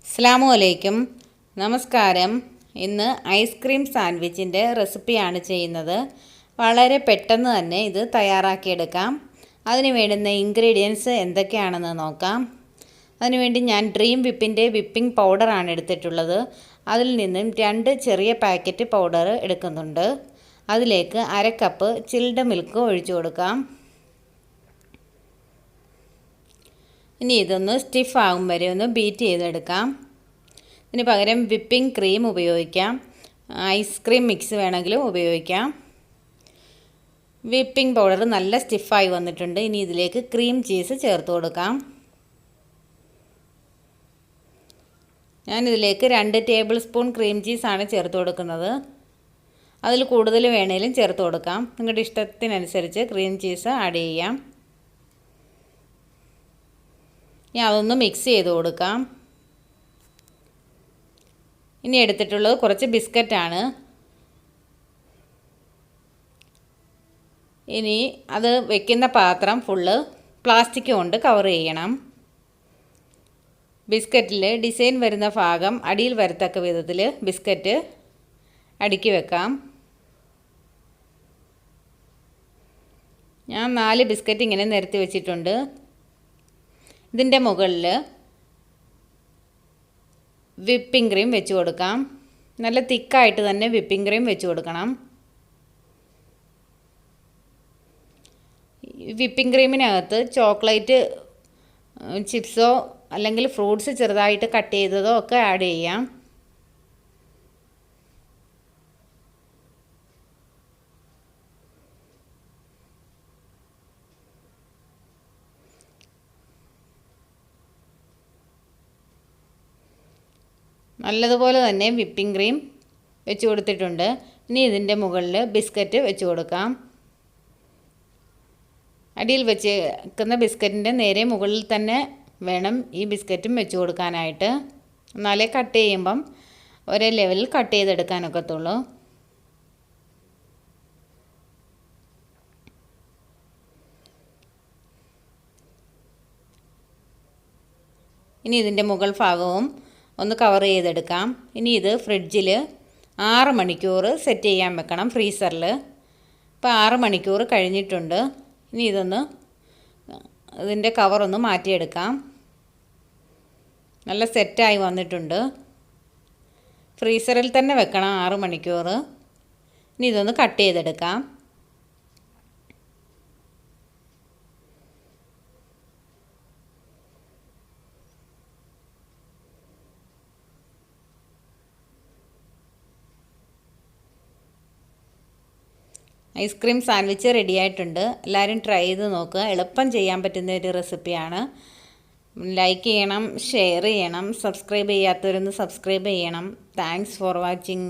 അസ്സലാമു അലൈക്കും. നമസ്കാരം. ഇന്ന് ഐസ്ക്രീം സാൻഡ്വിച്ചിൻ്റെ റെസിപ്പിയാണ് ചെയ്യുന്നത്. വളരെ പെട്ടെന്ന് തന്നെ ഇത് തയ്യാറാക്കിയെടുക്കാം. അതിന് വേണ്ടുന്ന ഇൻഗ്രീഡിയൻസ് എന്തൊക്കെയാണെന്ന് നോക്കാം. അതിനുവേണ്ടി ഞാൻ ഡ്രീം വിപ്പിൻ്റെ വിപ്പിംഗ് പൗഡറാണ് എടുത്തിട്ടുള്ളത്. അതിൽ നിന്നും 2 ചെറിയ പാക്കറ്റ് പൗഡർ എടുക്കുന്നുണ്ട്. അതിലേക്ക് 1/2 കപ്പ് ചിൽഡ് മിൽക്ക് ഒഴിച്ചു കൊടുക്കാം. ഇനി ഇതൊന്ന് സ്റ്റിഫ് ആകും വരെ ഒന്ന് ബീറ്റ് ചെയ്തെടുക്കാം. ഇതിന് പകരം വിപ്പിംഗ് ക്രീം ഉപയോഗിക്കാം, ഐസ്ക്രീം മിക്സ് വേണമെങ്കിലും ഉപയോഗിക്കാം. വിപ്പിംഗ് പൗഡർ നല്ല സ്റ്റിഫായി വന്നിട്ടുണ്ട്. ഇനി ഇതിലേക്ക് ക്രീം ചീസ് ചേർത്ത് കൊടുക്കാം. ഞാനിതിലേക്ക് 2 ടേബിൾ സ്പൂൺ ക്രീം ചീസാണ് ചേർത്ത് കൊടുക്കുന്നത്. അതിൽ കൂടുതൽ വേണേലും ചേർത്ത് കൊടുക്കാം. നിങ്ങളുടെ ഇഷ്ടത്തിനനുസരിച്ച് ക്രീം ചീസ് ആഡ് ചെയ്യാം. ഇനി അതൊന്ന് മിക്സ് ചെയ്ത് കൊടുക്കാം. ഇനി എടുത്തിട്ടുള്ളത് കുറച്ച് ബിസ്ക്കറ്റാണ്. ഇനി അത് വെക്കുന്ന പാത്രം ഫുള്ള് പ്ലാസ്റ്റിക് കൊണ്ട് കവർ ചെയ്യണം. ബിസ്ക്കറ്റിൽ ഡിസൈൻ വരുന്ന ഭാഗം അടിയിൽ വരത്തക്ക വിധത്തിൽ ബിസ്ക്കറ്റ് അടുക്കി വെക്കാം. ഞാൻ 4 ബിസ്ക്കറ്റ് ഇങ്ങനെ നിരത്തി വെച്ചിട്ടുണ്ട്. ഇതിൻ്റെ മുകളിൽ വിപ്പിംഗ് ക്രീം വെച്ച് കൊടുക്കാം. നല്ല തിക്കായിട്ട് തന്നെ വിപ്പിംഗ് ക്രീം വെച്ച് കൊടുക്കണം. വിപ്പിംഗ് ക്രീമിനകത്ത് ചോക്ലേറ്റ് ചിപ്സോ അല്ലെങ്കിൽ ഫ്രൂട്ട്സ് ചെറുതായിട്ട് കട്ട് ചെയ്തതോ ഒക്കെ ആഡ് ചെയ്യാം. നല്ലതുപോലെ തന്നെ വിപ്പിംഗ് ക്രീം വെച്ച് കൊടുത്തിട്ടുണ്ട്. ഇനി ഇതിൻ്റെ മുകളിൽ ബിസ്ക്കറ്റ് വെച്ച് കൊടുക്കാം. അടിയിൽ വെക്കുന്ന ബിസ്ക്കറ്റിൻ്റെ നേരെ മുകളിൽ തന്നെ വേണം ഈ ബിസ്ക്കറ്റും വെച്ച് കൊടുക്കാനായിട്ട്. എന്നാലേ കട്ട് ചെയ്യുമ്പം ഒരേ ലെവലിൽ കട്ട് ചെയ്തെടുക്കാനൊക്കത്തുള്ളൂ. ഇനി ഇതിൻ്റെ മുകൾ ഭാഗവും ഒന്ന് കവർ ചെയ്തെടുക്കാം. ഇനി ഇത് ഫ്രിഡ്ജിൽ 6 മണിക്കൂർ സെറ്റ് ചെയ്യാൻ വെക്കണം, ഫ്രീസറിൽ. ഇപ്പോൾ 6 മണിക്കൂർ കഴിഞ്ഞിട്ടുണ്ട്. ഇനി ഇതിൻ്റെ കവറൊന്ന് മാറ്റിയെടുക്കാം. നല്ല സെറ്റായി വന്നിട്ടുണ്ട്. ഫ്രീസറിൽ തന്നെ വെക്കണം 6 മണിക്കൂർ. ഇനി ഇതൊന്ന് കട്ട് ചെയ്തെടുക്കാം. ഐസ്ക്രീം സാൻഡ്വിച്ച് റെഡി ആയിട്ടുണ്ട്. എല്ലാവരും ട്രൈ ചെയ്ത് നോക്കുക. എളുപ്പം ചെയ്യാൻ പറ്റുന്ന ഒരു റെസിപ്പിയാണ്. ലൈക്ക് ചെയ്യണം, ഷെയർ ചെയ്യണം, സബ്സ്ക്രൈബ് ചെയ്യാത്തവരൊന്ന് സബ്സ്ക്രൈബ് ചെയ്യണം. Thanks for watching.